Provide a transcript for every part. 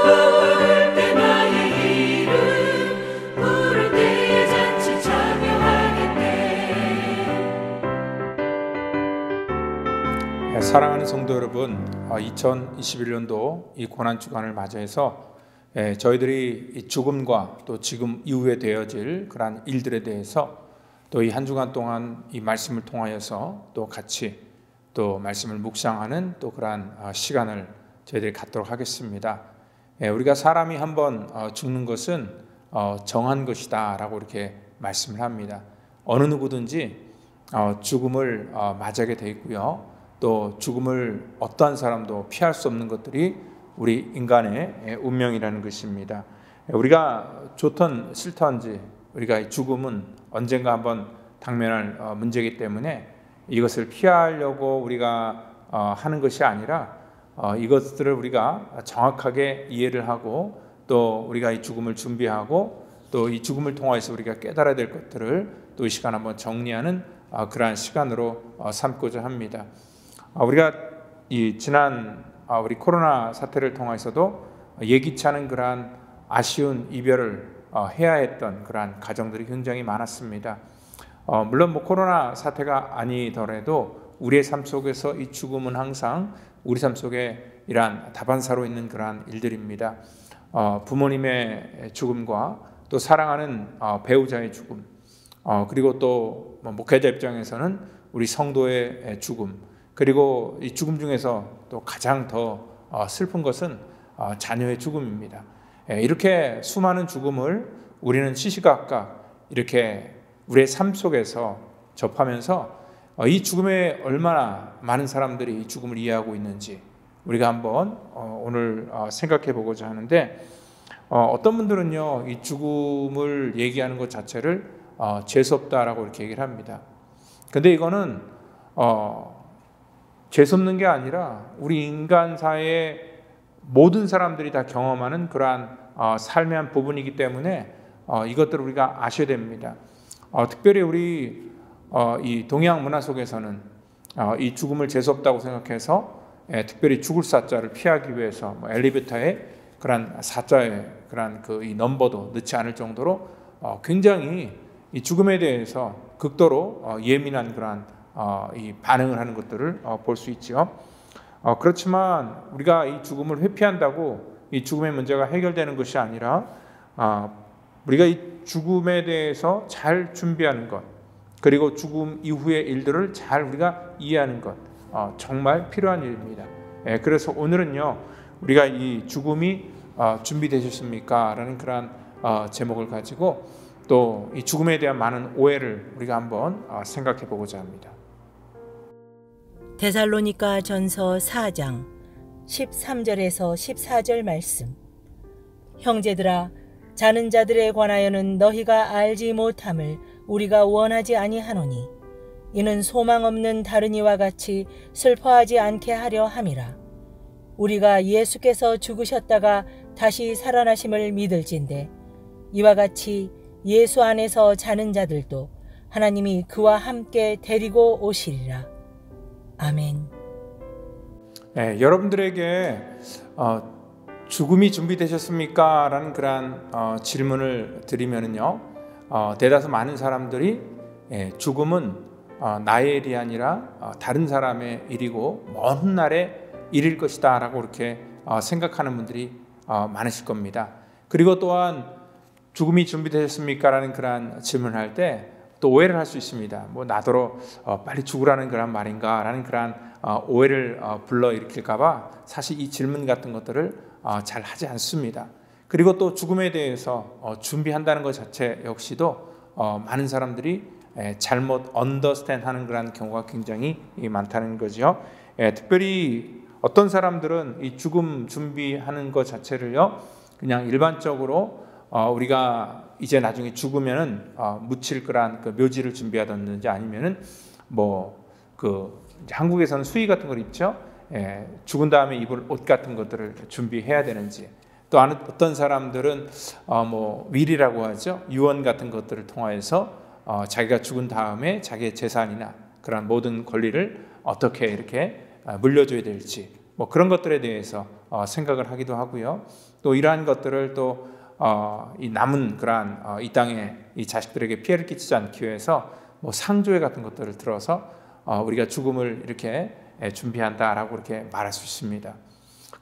부를 때 나의 이름 부를 때에 잔치 참여하겠네. 사랑하는 성도 여러분, 2021년도 이 고난주간을 맞이해서 저희들이 이 죽음과 또 지금 이후에 되어질 그러한 일들에 대해서 또 이 한 주간 동안 이 말씀을 통하여서 또 같이 또 말씀을 묵상하는 또 그러한 시간을 저희들이 갖도록 하겠습니다. 우리가 사람이 한번 죽는 것은 정한 것이다 라고 이렇게 말씀을 합니다. 어느 누구든지 죽음을 맞이하게 돼 있고요. 또 죽음을 어떠한 사람도 피할 수 없는 것들이 우리 인간의 운명이라는 것입니다. 우리가 좋든 싫든지 우리가 죽음은 언젠가 한번 당면할 문제이기 때문에 이것을 피하려고 우리가 하는 것이 아니라 이것들을 우리가 정확하게 이해를 하고 또 우리가 이 죽음을 준비하고 또 이 죽음을 통해서 우리가 깨달아야 될 것들을 또 이 시간 한번 정리하는 그러한 시간으로 삼고자 합니다. 우리가 이 지난 우리 코로나 사태를 통해서도 예기치 않은 그러한 아쉬운 이별을 해야 했던 그러한 가정들이 굉장히 많았습니다. 물론 코로나 사태가 아니더라도 우리의 삶 속에서 이 죽음은 항상 우리 삶 속에 이러한 다반사로 있는 그러한 일들입니다. 부모님의 죽음과 또 사랑하는 배우자의 죽음, 그리고 또 목회자 입장에서는 우리 성도의 죽음, 그리고 이 죽음 중에서 또 가장 더 슬픈 것은 자녀의 죽음입니다. 이렇게 수많은 죽음을 우리는 시시각각 이렇게 우리의 삶 속에서 접하면서 이 죽음에 얼마나 많은 사람들이 이 죽음을 이해하고 있는지 우리가 한번 오늘 생각해 보고자 하는데, 어떤 분들은요 이 죽음을 얘기하는 것 자체를 재수없다라고 이렇게 얘기를 합니다. 근데 이거는 재수없는 게 아니라 우리 인간사의 모든 사람들이 다 경험하는 그러한 삶의 한 부분이기 때문에 이것들을 우리가 아셔야 됩니다. 특별히 우리 이 동양 문화 속에서는 이 죽음을 재수없다고 생각해서 특별히 죽을 사자를 피하기 위해서 엘리베이터에 그런 사자의 그런 이 넘버도 넣지 않을 정도로 굉장히 이 죽음에 대해서 극도로 예민한 그런 이 반응을 하는 것들을 볼 수 있죠. 그렇지만 우리가 이 죽음을 회피한다고 이 죽음의 문제가 해결되는 것이 아니라 우리가 이 죽음에 대해서 잘 준비하는 것, 그리고 죽음 이후의 일들을 잘 우리가 이해하는 것 정말 필요한 일입니다. 그래서 오늘은요 우리가 이 죽음이 준비되셨습니까? 라는 그런 제목을 가지고 또 이 죽음에 대한 많은 오해를 우리가 한번 생각해 보고자 합니다. 데살로니가 전서 4장 13절에서 14절 말씀. 형제들아, 자는 자들에 관하여는 너희가 알지 못함을 우리가 원하지 아니하노니 이는 소망 없는 다른 이와 같이 슬퍼하지 않게 하려 함이라. 우리가 예수께서 죽으셨다가 다시 살아나심을 믿을진대 이와 같이 예수 안에서 자는 자들도 하나님이 그와 함께 데리고 오시리라. 아멘. 여러분들에게 죽음이 준비되셨습니까? 라는 그런 질문을 드리면요 대다수 많은 사람들이 죽음은 나의 일이 아니라 다른 사람의 일이고 먼 훗날의 일일 것이다 라고 이렇게 생각하는 분들이 많으실 겁니다. 그리고 또한 죽음이 준비되셨습니까? 라는 그런 질문을 할 때 또 오해를 할 수 있습니다. 나더러 빨리 죽으라는 그런 말인가? 라는 그런 오해를 불러일으킬까봐 사실 이 질문 같은 것들을 잘 하지 않습니다. 그리고 또 죽음에 대해서 준비한다는 것 자체 역시도 많은 사람들이 잘못 언더스탠드 하는 그런 경우가 굉장히 많다는 거죠. 특별히 어떤 사람들은 이 죽음 준비하는 것 자체를요 그냥 일반적으로 우리가 이제 나중에 죽으면은 묻힐 그런 그 묘지를 준비하든지 아니면은 이제 한국에서는 수의 같은 걸 입죠. 죽은 다음에 입을 옷 같은 것들을 준비해야 되는지, 또 어떤 사람들은 윌이라고 하죠. 유언 같은 것들을 통하여서 자기가 죽은 다음에 자기의 재산이나 그런 모든 권리를 어떻게 이렇게 물려줘야 될지, 뭐 그런 것들에 대해서 생각을 하기도 하고요. 또 이러한 것들을 또 이 남은 그러한 이 땅에 이 자식들에게 피해를 끼치지 않기 위해서 뭐 상조회 같은 것들을 들어서 우리가 죽음을 이렇게 준비한다라고 이렇게 말할 수 있습니다.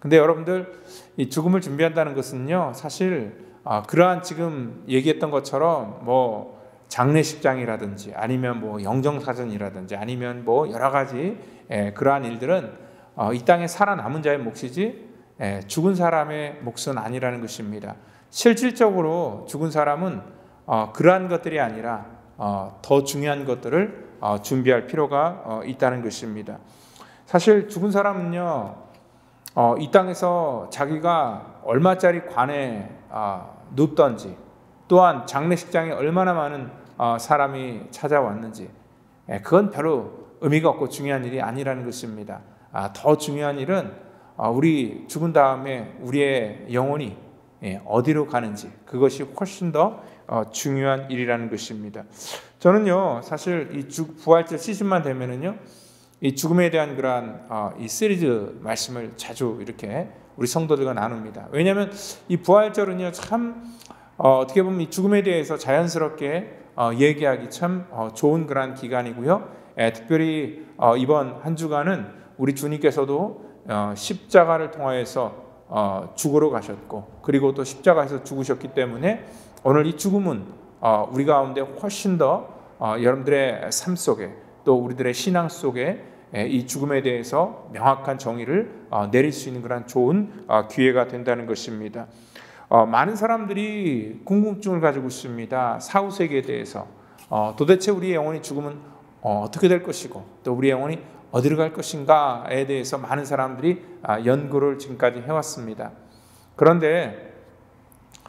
근데 여러분들, 이 죽음을 준비한다는 것은요, 사실 그러한 지금 얘기했던 것처럼 뭐 장례식장이라든지 아니면 뭐 영정사전이라든지 아니면 뭐 여러 가지 그러한 일들은 이 땅에 살아남은 자의 몫이지 죽은 사람의 몫은 아니라는 것입니다. 실질적으로 죽은 사람은 그러한 것들이 아니라 더 중요한 것들을 준비할 필요가 있다는 것입니다. 사실 죽은 사람은요, 이 땅에서 자기가 얼마짜리 관에 눕던지, 또한 장례식장에 얼마나 많은 사람이 찾아왔는지, 그건 별로 의미가 없고 중요한 일이 아니라는 것입니다. 더 중요한 일은 우리 죽은 다음에 우리의 영혼이 어디로 가는지, 그것이 훨씬 더 중요한 일이라는 것입니다. 저는요, 사실 이 부활절 시즌만 되면은요, 이 죽음에 대한 그러한 이 시리즈 말씀을 자주 이렇게 우리 성도들과 나눕니다. 왜냐하면 이 부활절은요, 참 어떻게 보면 이 죽음에 대해서 자연스럽게 얘기하기 참 좋은 그러한 기간이고요. 특별히 이번 한 주간은 우리 주님께서도 십자가를 통하여서 죽으러 가셨고, 그리고 또 십자가에서 죽으셨기 때문에 오늘 이 죽음은 우리 가운데 훨씬 더 여러분들의 삶 속에, 또 우리들의 신앙 속에 이 죽음에 대해서 명확한 정의를 내릴 수 있는 그런 좋은 기회가 된다는 것입니다. 많은 사람들이 궁금증을 가지고 있습니다. 사후세계에 대해서. 도대체 우리의 영혼이 죽으면 어떻게 될 것이고, 또 우리의 영혼이 어디로 갈 것인가에 대해서 많은 사람들이 연구를 지금까지 해왔습니다. 그런데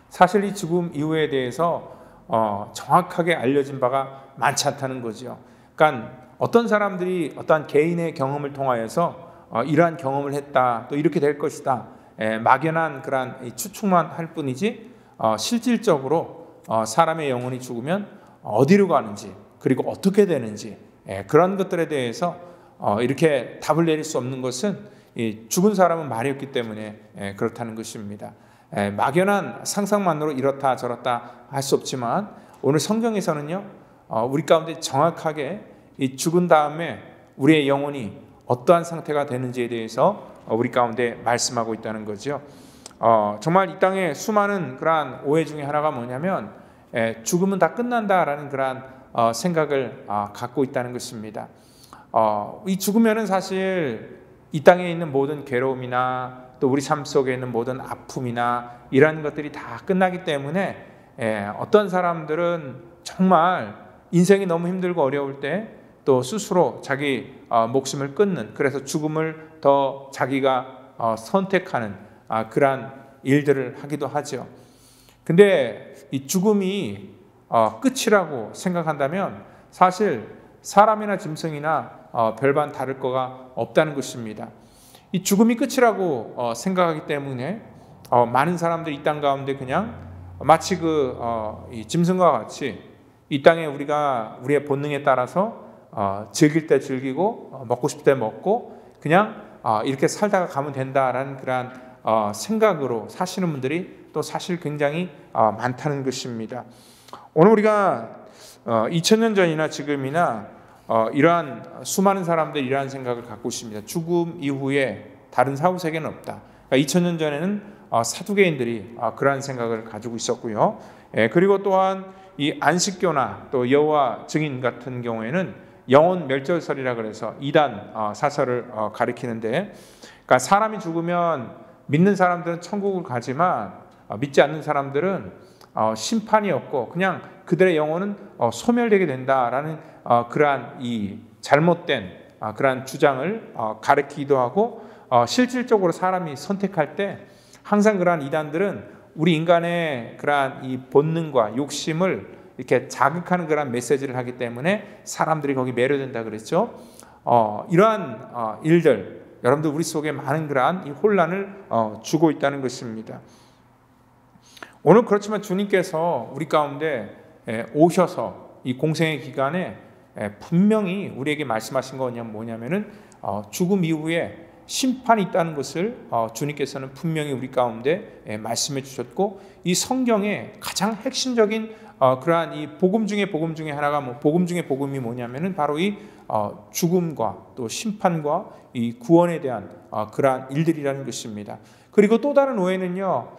사실 이 죽음 이후에 대해서 정확하게 알려진 바가 많지 않다는 거죠. 그러니까 어떤 사람들이 어떠한 개인의 경험을 통하여서 이러한 경험을 했다, 또 이렇게 될 것이다, 막연한 그런 추측만 할 뿐이지 실질적으로 사람의 영혼이 죽으면 어디로 가는지, 그리고 어떻게 되는지, 그런 것들에 대해서 이렇게 답을 내릴 수 없는 것은 죽은 사람은 말이었기 때문에 그렇다는 것입니다. 막연한 상상만으로 이렇다 저렇다 할 수 없지만 오늘 성경에서는요, 우리 가운데 정확하게 이 죽은 다음에 우리의 영혼이 어떠한 상태가 되는지에 대해서 우리 가운데 말씀하고 있다는 거죠. 정말 이 땅에 수많은 그러한 오해 중에 하나가 뭐냐면 죽으면 다 끝난다라는 그러한 생각을 갖고 있다는 것입니다. 이 죽으면은 사실 이 땅에 있는 모든 괴로움이나 또 우리 삶 속에 있는 모든 아픔이나 이런 것들이 다 끝나기 때문에 어떤 사람들은 정말 인생이 너무 힘들고 어려울 때 또 스스로 자기 목숨을 끊는, 그래서 죽음을 더 자기가 선택하는 그러한 일들을 하기도 하죠. 근데 이 죽음이 끝이라고 생각한다면 사실 사람이나 짐승이나 별반 다를 거가 없다는 것입니다. 이 죽음이 끝이라고 생각하기 때문에 많은 사람들이 이 땅 가운데 그냥 마치 이 짐승과 같이 이 땅에 우리가 우리의 본능에 따라서 즐길 때 즐기고 먹고 싶을 때 먹고 그냥 이렇게 살다가 가면 된다라는 그런 생각으로 사시는 분들이 또 사실 굉장히 많다는 것입니다. 오늘 우리가 2000년 전이나 지금이나 이러한 수많은 사람들이 이러한 생각을 갖고 있습니다. 죽음 이후에 다른 사후세계는 없다. 그러니까 2000년 전에는 사두개인들이 그러한 생각을 가지고 있었고요. 그리고 또한 이 안식교나 또 여호와 증인 같은 경우에는 영혼 멸절설이라 그래서 이단 사설을 가리키는데, 그러니까 사람이 죽으면 믿는 사람들은 천국을 가지만 믿지 않는 사람들은 심판이 없고 그냥 그들의 영혼은 소멸되게 된다라는 그러한 이 잘못된 그러한 주장을 가리키기도 하고, 실질적으로 사람이 선택할 때 항상 그러한 이단들은 우리 인간의 그러한 이 본능과 욕심을 이렇게 자극하는 그런 메시지를 하기 때문에 사람들이 거기 매료된다 그랬죠. 이러한 일들, 여러분들 우리 속에 많은 그러한 이 혼란을 주고 있다는 것입니다. 오늘 그렇지만 주님께서 우리 가운데 오셔서 이 공생의 기간에 분명히 우리에게 말씀하신 건 뭐냐면은 죽음 이후에 심판이 있다는 것을 주님께서는 분명히 우리 가운데 말씀해 주셨고, 이 성경의 가장 핵심적인 그러한 이 복음 중에 하나가 복음 중에 복음이 뭐냐면은 바로 이 죽음과 또 심판과 이 구원에 대한 그러한 일들이라는 것입니다. 그리고 또 다른 오해는요,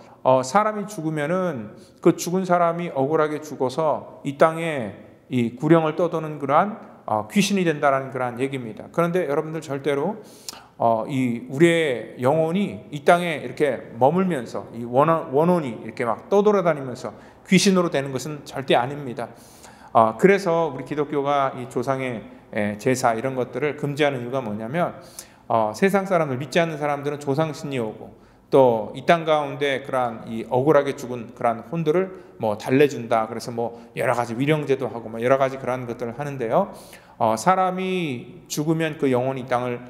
사람이 죽으면은 그 죽은 사람이 억울하게 죽어서 이 땅에 이 구령을 떠도는 그러한 귀신이 된다라는 그러한 얘기입니다. 그런데 여러분들 절대로 이 우리의 영혼이 이 땅에 이렇게 머물면서 이 원혼이 이렇게 막 떠돌아다니면서 귀신으로 되는 것은 절대 아닙니다. 그래서 우리 기독교가 이 조상의 제사 이런 것들을 금지하는 이유가 뭐냐면, 세상 사람들, 믿지 않는 사람들은 조상신이 오고 또 이 땅 가운데 그러한 이 억울하게 죽은 그러한 혼들을 달래준다. 그래서 여러 가지 위령제도 하고 여러 가지 그러한 것들을 하는데요. 사람이 죽으면 그 영혼이 이 땅을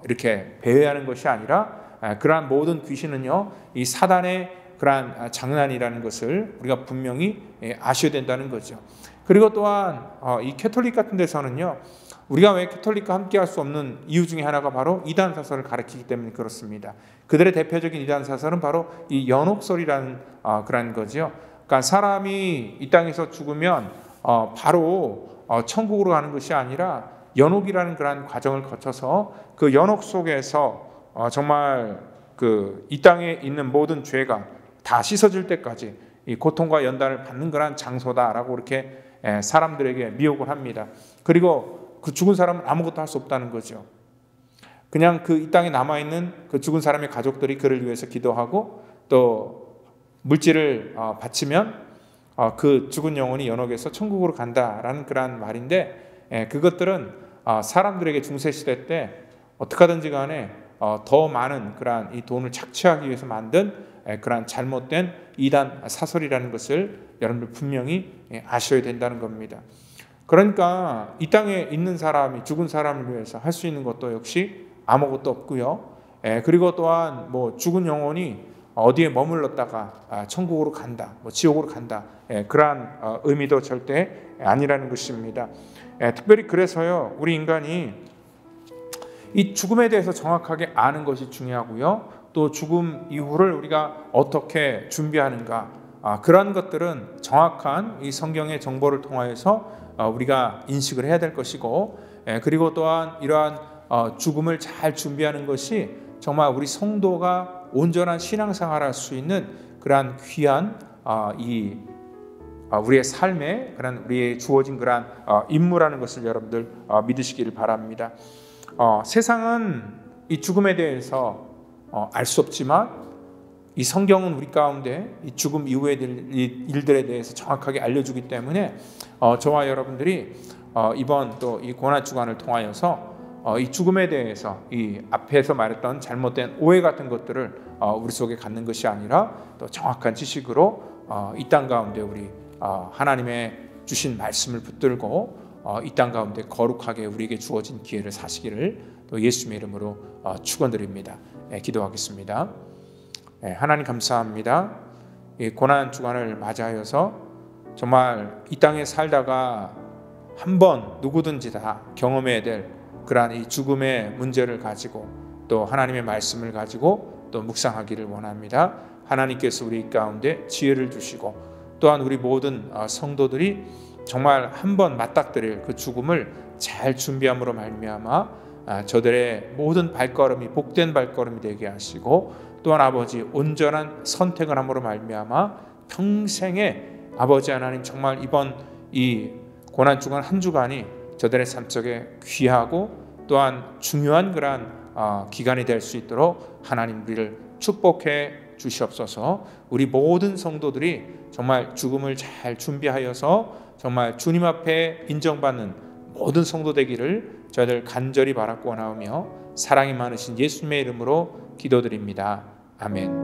이렇게 배회하는 것이 아니라 그러한 모든 귀신은요, 이 사단의 그러한 장난이라는 것을 우리가 분명히 아셔야 된다는 거죠. 그리고 또한 이 캐톨릭 같은 데서는요, 우리가 왜 캐톨릭과 함께 할 수 없는 이유 중에 하나가 바로 이단 사설을 가르치기 때문에 그렇습니다. 그들의 대표적인 이단 사설은 바로 이 연옥설이라는 그런 거죠. 그러니까 사람이 이 땅에서 죽으면 바로 천국으로 가는 것이 아니라 연옥이라는 그런 과정을 거쳐서 그 연옥 속에서 정말 그 이 땅에 있는 모든 죄가 다 씻어질 때까지 이 고통과 연단을 받는 그런 장소다라고 이렇게 사람들에게 미혹을 합니다. 그리고 그 죽은 사람은 아무것도 할 수 없다는 거죠. 그냥 그 이 땅에 남아있는 그 죽은 사람의 가족들이 그를 위해서 기도하고 또 물질을 바치면 그 죽은 영혼이 연옥에서 천국으로 간다라는 그런 말인데, 그것들은 사람들에게 중세시대 때 어떻게 하든지 간에 더 많은 그러한 이 돈을 착취하기 위해서 만든 그러한 잘못된 이단 사설이라는 것을 여러분들 분명히 아셔야 된다는 겁니다. 그러니까 이 땅에 있는 사람이 죽은 사람을 위해서 할 수 있는 것도 역시 아무것도 없고요. 그리고 또한 죽은 영혼이 어디에 머물렀다가 천국으로 간다, 지옥으로 간다, 그러한 의미도 절대 아니라는 것입니다. 특별히 그래서요, 우리 인간이 이 죽음에 대해서 정확하게 아는 것이 중요하고요. 또 죽음 이후를 우리가 어떻게 준비하는가, 그런 것들은 정확한 이 성경의 정보를 통하여서 우리가 인식을 해야 될 것이고, 그리고 또한 이러한 죽음을 잘 준비하는 것이 정말 우리 성도가 온전한 신앙생활을 할 수 있는 그러한 귀한 우리의 삶에 그런 우리의 주어진 그러한 임무라는 것을 여러분들 믿으시기를 바랍니다. 세상은 이 죽음에 대해서 알 수 없지만 이 성경은 우리 가운데 이 죽음 이후의 일들에 대해서 정확하게 알려주기 때문에 저와 여러분들이 이번 또 이 고난 주간을 통하여서 이 죽음에 대해서 이 앞에서 말했던 잘못된 오해 같은 것들을 우리 속에 갖는 것이 아니라 또 정확한 지식으로 이 땅 가운데 우리 하나님의 주신 말씀을 붙들고 이 땅 가운데 거룩하게 우리에게 주어진 기회를 사시기를 또 예수님의 이름으로 축원드립니다. 기도하겠습니다. 하나님 감사합니다. 이 고난 주간을 맞이하여서 정말 이 땅에 살다가 한번 누구든지 다 경험해야 될 그러한 이 죽음의 문제를 가지고 또 하나님의 말씀을 가지고 또 묵상하기를 원합니다. 하나님께서 우리 가운데 지혜를 주시고 또한 우리 모든 성도들이 정말 한번 맞닥뜨릴 그 죽음을 잘 준비함으로 말미암아 저들의 모든 발걸음이 복된 발걸음이 되게 하시고, 또한 아버지 온전한 선택을 함으로 말미암아 평생에 아버지 하나님 정말 이번 이 고난 주간 한 주간이 저들의 삶 속에 귀하고 또한 중요한 그러한 기간이 될 수 있도록 하나님 우리를 축복해 주시옵소서. 우리 모든 성도들이 정말 죽음을 잘 준비하여서 정말 주님 앞에 인정받는 모든 성도 되기를 저희들 간절히 바라고 원하오며 사랑이 많으신 예수님의 이름으로 기도드립니다. 아멘.